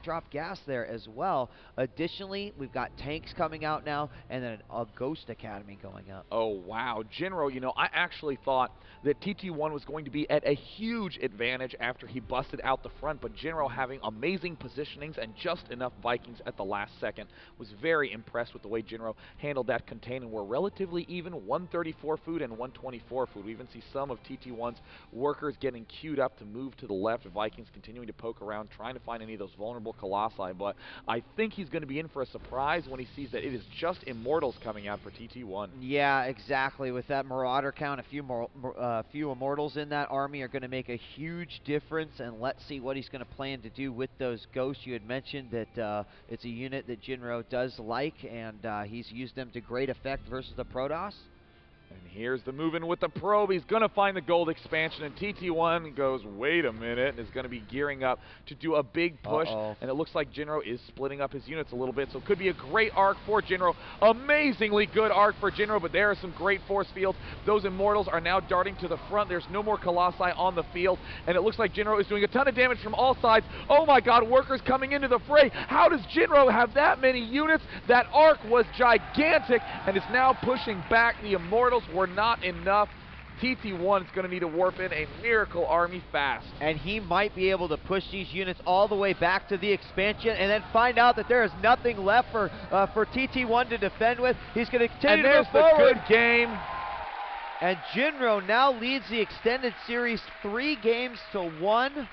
drop gas there as well. Additionally, we've got tanks coming out now, and then a Ghost Academy going up. Oh, wow. Jinro, you know, I actually thought that TT1 was going to be at a huge advantage after he busted out the front, but Jinro having amazing positionings and just enough Vikings at the last second. Was very impressed with the way Jinro handled that contain, and we're relatively even, 134 food and 124 food. We even see some of TT1's workers getting queued up to move to the left, Vikings continuing to poke around, trying to find any of those vulnerable Colossi, but I think he's going to be in for a surprise when he sees that it is just Immortals coming out for TT1. Yeah, exactly. With that Marauder count, a few Immortals in that army are going to make a huge difference, and let's see what he's going to plan to do with those Ghosts. You had mentioned that it's a unit that Jinro does like, and he's used them to great effect versus the Protoss. And here's the move in with the probe. He's going to find the gold expansion, and TT1 goes, wait a minute, and is going to be gearing up to do a big push. And it looks like Jinro is splitting up his units a little bit, so it could be a great arc for Jinro. Amazingly good arc for Jinro, but there are some great force fields. Those Immortals are now darting to the front. There's no more Colossi on the field, and it looks like Jinro is doing a ton of damage from all sides. Oh my god, workers coming into the fray. How does Jinro have that many units? That arc was gigantic, and is now pushing back. The Immortals were not enough. TT1 is going to need to warp in a miracle army fast. And he might be able to push these units all the way back to the expansion and then find out that there is nothing left for TT1 to defend with. He's going to continue to move forward. And there's the good game. And Jinro now leads the extended series 3-1.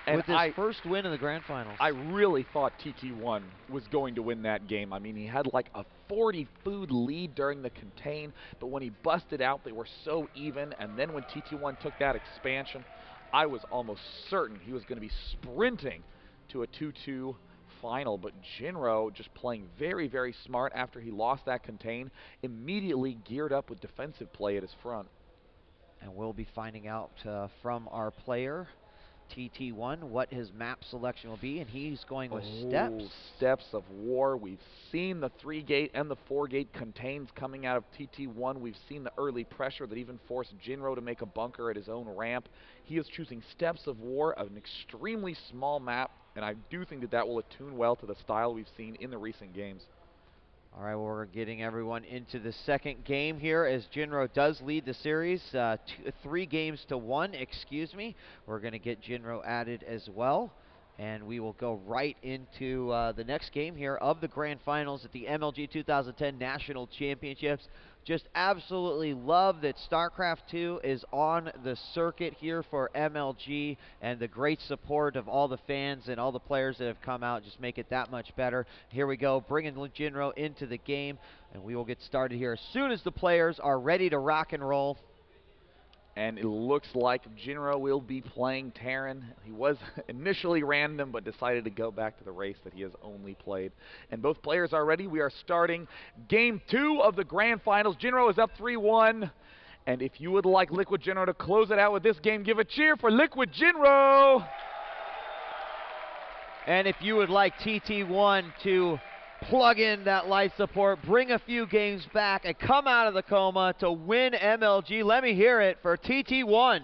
And with his first win in the Grand Finals. I really thought TT1 was going to win that game. I mean, he had like a 40 food lead during the contain, but when he busted out, they were so even. And then when TT1 took that expansion, I was almost certain he was going to be sprinting to a 2-2 final. But Jinro, just playing very, very smart after he lost that contain, immediately geared up with defensive play at his front. And we'll be finding out from our player, TT1, what his map selection will be, and he's going with steps. Steps of war. We've seen the 3-gate and the 4-gate contains coming out of TT1. We've seen the early pressure that even forced Jinro to make a bunker at his own ramp. He is choosing steps of war, an extremely small map, and I do think that that will attune well to the style we've seen in the recent games. All right, well, we're getting everyone into the second game here as Jinro does lead the series, 3-1, excuse me. We're going to get Jinro added as well, and we will go right into the next game here of the Grand Finals at the MLG 2010 National Championships. Just absolutely love that Starcraft 2 is on the circuit here for MLG, and the great support of all the fans and all the players that have come out just make it that much better. Here we go, bringing Jinro into the game, and we will get started here as soon as the players are ready to rock and roll. And it looks like Jinro will be playing Terran. He was initially random, but decided to go back to the race that he has only played. And both players are ready. We are starting Game 2 of the Grand Finals. Jinro is up 3-1. And if you would like LiquidJinro to close it out with this game, give a cheer for LiquidJinro. And if you would like TT1 to plug in that light support, bring a few games back, and come out of the coma to win MLG, let me hear it for TT1.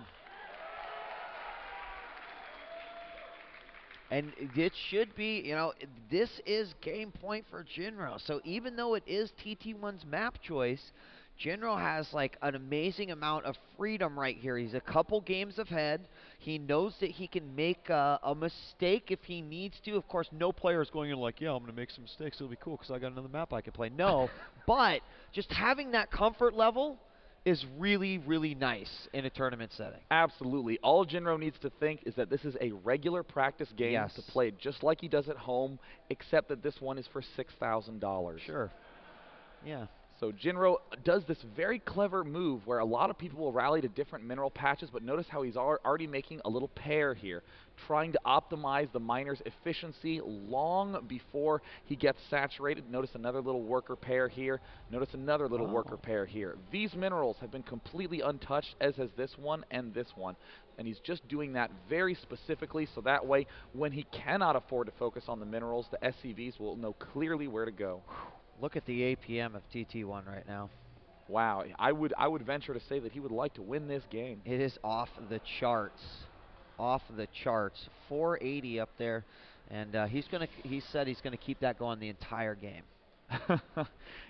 And it should be, you know, this is game point for Jinro. So even though it is TT1's map choice, Jinro has like an amazing amount of freedom right here. He's a couple games ahead. He knows that he can make a mistake if he needs to. Of course, no player is going in like, yeah, I'm going to make some mistakes. It'll be cool because I got another map I can play. No, but just having that comfort level is really, really nice in a tournament setting. Absolutely. All Jinro needs to think is that this is a regular practice game to play just like he does at home, except that this one is for $6,000. Sure. Yeah. So Jinro does this very clever move where a lot of people will rally to different mineral patches, but notice how he's already making a little pair here, trying to optimize the miner's efficiency long before he gets saturated. Notice another little worker pair here. Notice another little worker pair here. These minerals have been completely untouched, as has this one and this one. And he's just doing that very specifically so that way when he cannot afford to focus on the minerals, the SCVs will know clearly where to go. Look at the APM of TT1 right now. Wow, I would venture to say that he would like to win this game. It is off the charts. Off the charts. 480 up there. And he said he's gonna keep that going the entire game.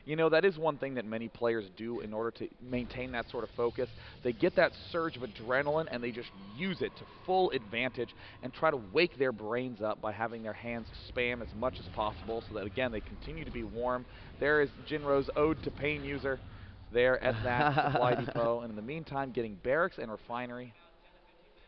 You know, that is one thing that many players do in order to maintain that sort of focus. They get that surge of adrenaline and they just use it to full advantage and try to wake their brains up by having their hands spam as much as possible so that, again, they continue to be warm. There is Jinro's Ode to Pain user there at that supply depot. And in the meantime, getting barracks and refinery.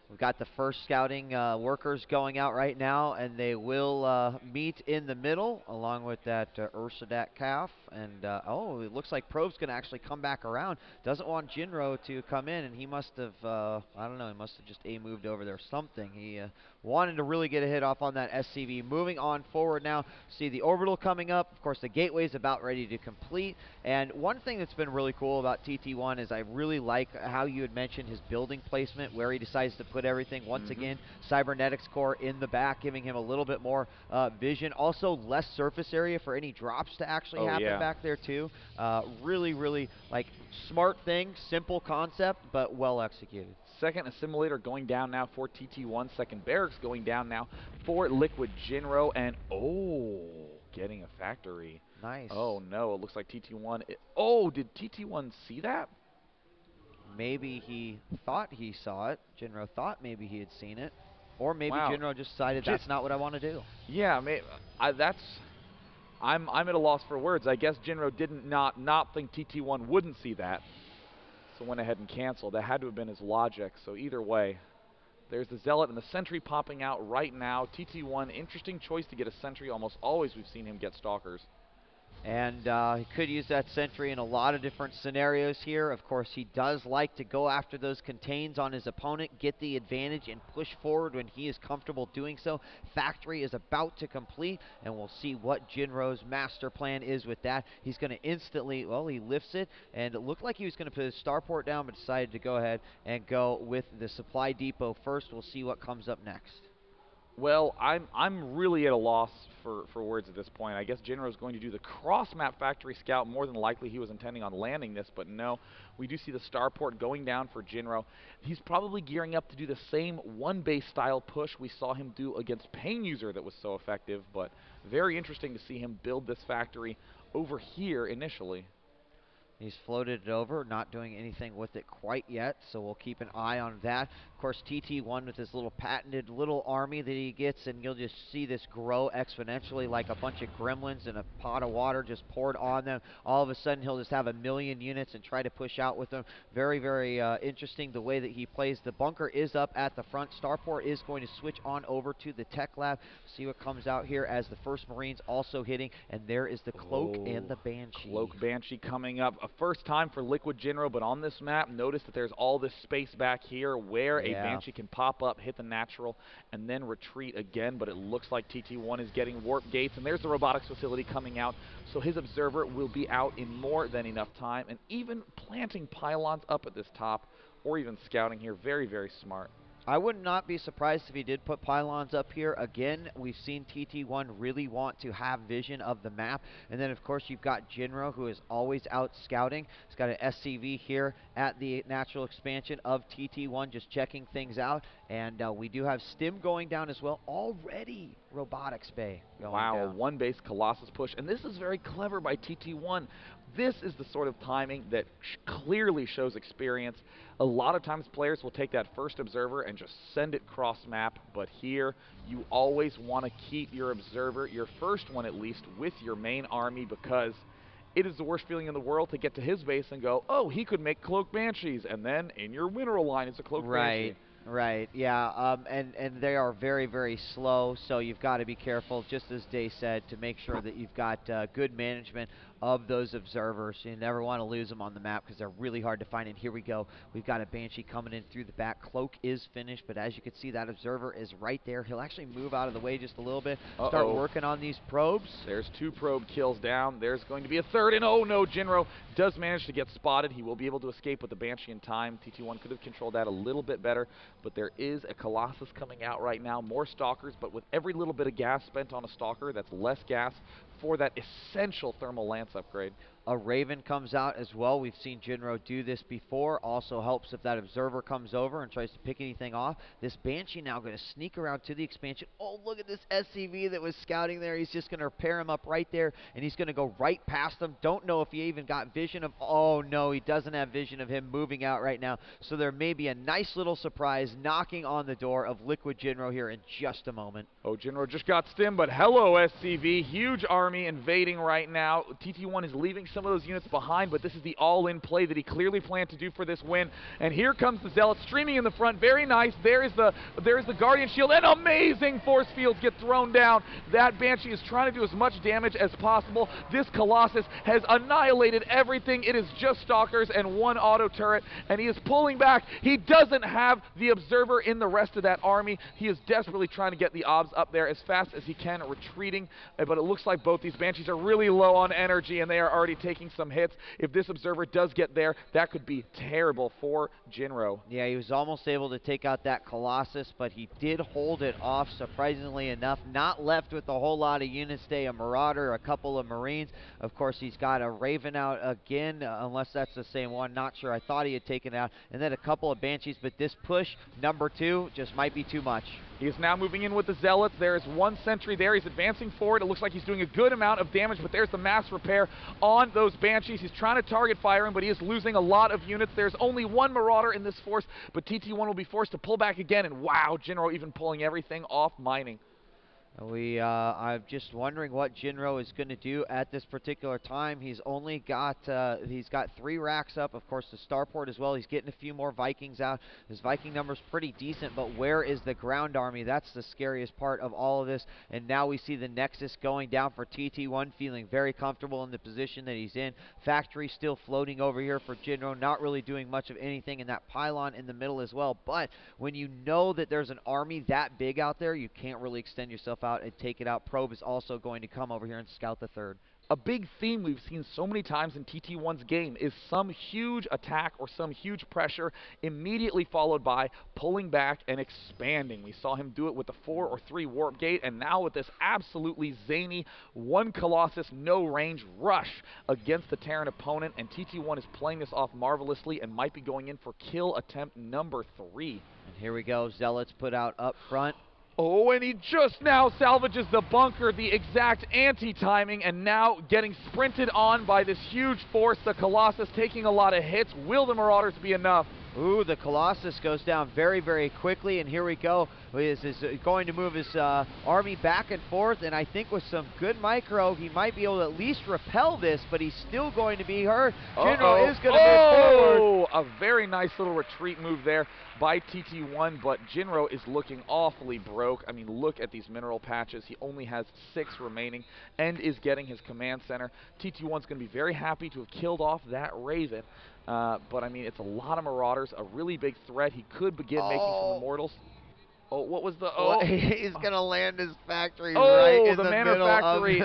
We've got the first scouting workers going out right now, and they will meet in the middle along with that Stacraft. And oh, it looks like Probe's going to actually come back around. Doesn't want Jinro to come in, and he must have, I don't know, he must have just A-moved over there or something. He wanted to really get a hit off on that SCV. Moving on forward now, see the orbital coming up. Of course, the gateway's about ready to complete. And one thing that's been really cool about TT1 is I really like how you had mentioned his building placement, where he decides to put everything. Once again, cybernetics core in the back, giving him a little bit more vision. Also, less surface area for any drops to actually happen back there too. Really, really like smart thing, simple concept, but well executed. Second assimilator going down now for TT1. Second barracks going down now for LiquidJinro. And oh, getting a factory. Nice. Oh no, it looks like TT1. Oh, did TT1 see that? Maybe he thought he saw it. Jinro thought maybe he had seen it. Or maybe Jinro just decided that's not what I want to do. Yeah, I'm at a loss for words. I guess Jinro didn't not think TT1 wouldn't see that. So went ahead and canceled. That had to have been his logic. So either way, there's the Zealot and the Sentry popping out right now. TT1, interesting choice to get a Sentry. Almost always we've seen him get Stalkers. And he could use that Sentry in a lot of different scenarios here. Of course, he does like to go after those contains on his opponent, get the advantage, and push forward when he is comfortable doing so. Factory is about to complete, and we'll see what Jinro's master plan is with that. He's going to instantly, well, he lifts it, and it looked like he was going to put his starport down, but decided to go ahead and go with the supply depot first. We'll see what comes up next. Well, I'm really at a loss for words at this point. I guess Jinro is going to do the cross-map factory scout. More than likely he was intending on landing this, but no. We do see the starport going down for Jinro. He's probably gearing up to do the same one-base style push we saw him do against Pain User that was so effective, but very interesting to see him build this factory over here initially. He's floated it over, not doing anything with it quite yet, so we'll keep an eye on that. Of course, TT1 with his little patented little army that he gets, and you'll just see this grow exponentially like a bunch of gremlins in a pot of water just poured on them. All of a sudden, he'll just have 1,000,000 units and try to push out with them. Very, very interesting the way that he plays. The bunker is up at the front. Starport is going to switch on over to the tech lab. See what comes out here as the first Marines also hitting, and there is the Cloak and the Banshee. Cloak Banshee coming up. A first time for LiquidJinro, but on this map, notice that there's all this space back here where a Banshee can pop up, hit the natural, and then retreat again, but it looks like TT1 is getting warp gates, and there's the robotics facility coming out, so his observer will be out in more than enough time, and even planting pylons up at this top, or even scouting here, very, very smart. I would not be surprised if he did put pylons up here. Again, we've seen TT1 really want to have vision of the map. And then, of course, you've got Jinro, who is always out scouting. He's got an SCV here at the natural expansion of TT1, just checking things out. And we do have Stim going down as well. Already robotics bay going down. Wow, one base Colossus push. And this is very clever by TT1. This is the sort of timing that clearly shows experience. A lot of times players will take that first observer and just send it cross map, but here you always want to keep your observer, your first one at least, with your main army, because it is the worst feeling in the world to get to his base and go, oh, he could make Cloak Banshees, and then in your mineral line is a Cloak Banshee. Right, yeah, and they are very, very slow, so you've got to be careful, just as Day said, to make sure that you've got good management of those observers. You never want to lose them on the map because they're really hard to find. And here we go. We've got a Banshee coming in through the back. Cloak is finished, but as you can see, that observer is right there. He'll actually move out of the way just a little bit, start working on these probes. There's 2 probe kills down. There's going to be a third, and oh no, Jinro does manage to get spotted. He will be able to escape with the Banshee in time. TT1 could have controlled that a little bit better, but there is a Colossus coming out right now. More Stalkers, but with every little bit of gas spent on a Stalker, that's less gas for that essential thermal lance upgrade. A Raven comes out as well. We've seen Jinro do this before. Also helps if that Observer comes over and tries to pick anything off. This Banshee now going to sneak around to the expansion. Oh, look at this SCV that was scouting there. He's just going to repair him up right there, and he's going to go right past them. Don't know if he even got vision of... Oh, no, he doesn't have vision of him moving out right now. So there may be a nice little surprise knocking on the door of LiquidJinro here in just a moment. Oh, Jinro just got stimmed, but hello, SCV. Huge army invading right now. TT1 is leaving some of those units behind, but this is the all-in play that he clearly planned to do for this win. And here comes the Zealot streaming in the front. Very nice. There is the Guardian Shield, and amazing force fields get thrown down. That Banshee is trying to do as much damage as possible. This Colossus has annihilated everything. It is just Stalkers and one auto turret, and he is pulling back. He doesn't have the Observer in the rest of that army. He is desperately trying to get the obs up there as fast as he can, retreating, but it looks like both these Banshees are really low on energy, and they are already taking some hits. If this Observer does get there, that could be terrible for Jinro. Yeah, he was almost able to take out that Colossus, but he did hold it off, surprisingly enough. Not left with a whole lot of units today. A Marauder, a couple of Marines. Of course, he's got a Raven out again, unless that's the same one. Not sure. I thought he had taken it out. And then a couple of Banshees, but this push, number 2, just might be too much. He is now moving in with the Zealots. There is one sentry there. He's advancing forward. It looks like he's doing a good amount of damage, but there's the mass repair on those Banshees. He's trying to target fire him, but he is losing a lot of units. There's only one Marauder in this force, but TT1 will be forced to pull back again, and wow, Jinro even pulling everything off mining. I'm just wondering what Jinro is going to do at this particular time. He's only got, he's got 3 racks up, of course, the starport as well. He's getting a few more Vikings out. His Viking number's pretty decent, but where is the ground army? That's the scariest part of all of this. And now we see the Nexus going down for TT1, feeling very comfortable in the position that he's in. Factory still floating over here for Jinro, not really doing much of anything, in that pylon in the middle as well. But when you know that there's an army that big out there, you can't really extend yourself out and take it out. Probe is also going to come over here and scout the third. A big theme we've seen so many times in TT1's game is some huge attack or some huge pressure immediately followed by pulling back and expanding. We saw him do it with the 4 or 3 warp gate, and now with this absolutely zany 1 Colossus no range rush against the Terran opponent, and TT1 is playing this off marvelously and might be going in for kill attempt number 3. And here we go. Zealots put out up front. Oh, and he just now salvages the bunker, the exact anti-timing, and now getting sprinted on by this huge force. The Colossus taking a lot of hits. Will the Marauders be enough? Ooh, the Colossus goes down very, very quickly, and here we go. Is going to move his army back and forth, and I think with some good micro, he might be able to at least repel this, but he's still going to be hurt. Jinro is going to move forward. Oh, a very nice little retreat move there by TT1, but Jinro is looking awfully broke. I mean, look at these mineral patches. He only has 6 remaining and is getting his command center. TT1's going to be very happy to have killed off that Raven. But, I mean, it's a lot of Marauders, a really big threat. He could begin making some Immortals. Oh, what was the... Oh, he's going to land his factory right in the middle factory.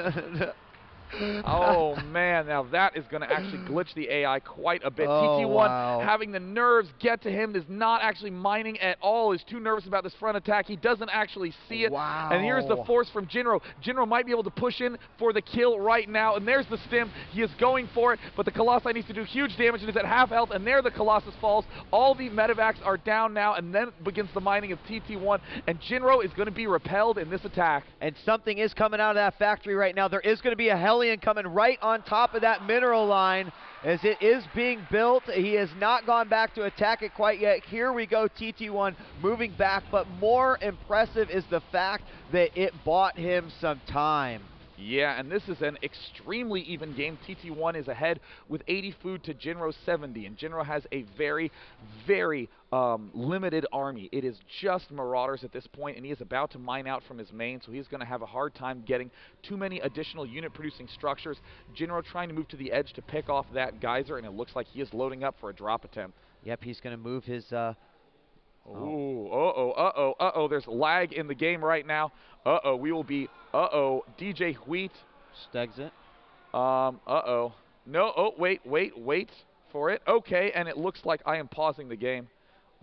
Oh, man, now that is going to actually glitch the AI quite a bit. TT1 having the nerves get to him, is not actually mining at all, is too nervous about this front attack. He doesn't actually see it. And here's the force from Jinro. Jinro might be able to push in for the kill right now, and there's the stim. He is going for it, but the Colossi needs to do huge damage, and is at half health, and there the Colossus falls. All the medevacs are down now, and then begins the mining of TT1, and Jinro is going to be repelled in this attack. And something is coming out of that factory right now. There is going to be a Hellion coming right on top of that mineral line as it is being built. He has not gone back to attack it quite yet. Here we go, TT1 moving back, but more impressive is the fact that it bought him some time. Yeah, and this is an extremely even game. TT1 is ahead with 80 food to Jinro's 70, and Jinro has a very, very limited army. It is just Marauders at this point, and he is about to mine out from his main, so he's going to have a hard time getting too many additional unit-producing structures. Jinro trying to move to the edge to pick off that geyser, and it looks like he is loading up for a drop attempt. Yep, he's going to move his... Uh-oh, there's lag in the game right now. We will be, DJ Wheat. Stegs it. No, wait for it. Okay, and it looks like I am pausing the game.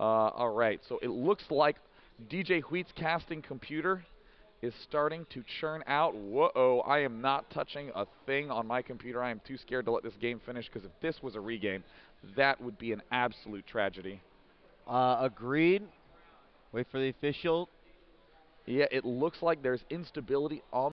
All right, so it looks like DJ Wheat's casting computer is starting to churn out. Whoa, I am not touching a thing on my computer. I am too scared to let this game finish, because if this was a regame, that would be an absolute tragedy. Agreed. Wait for the official. Yeah, it looks like there's instability on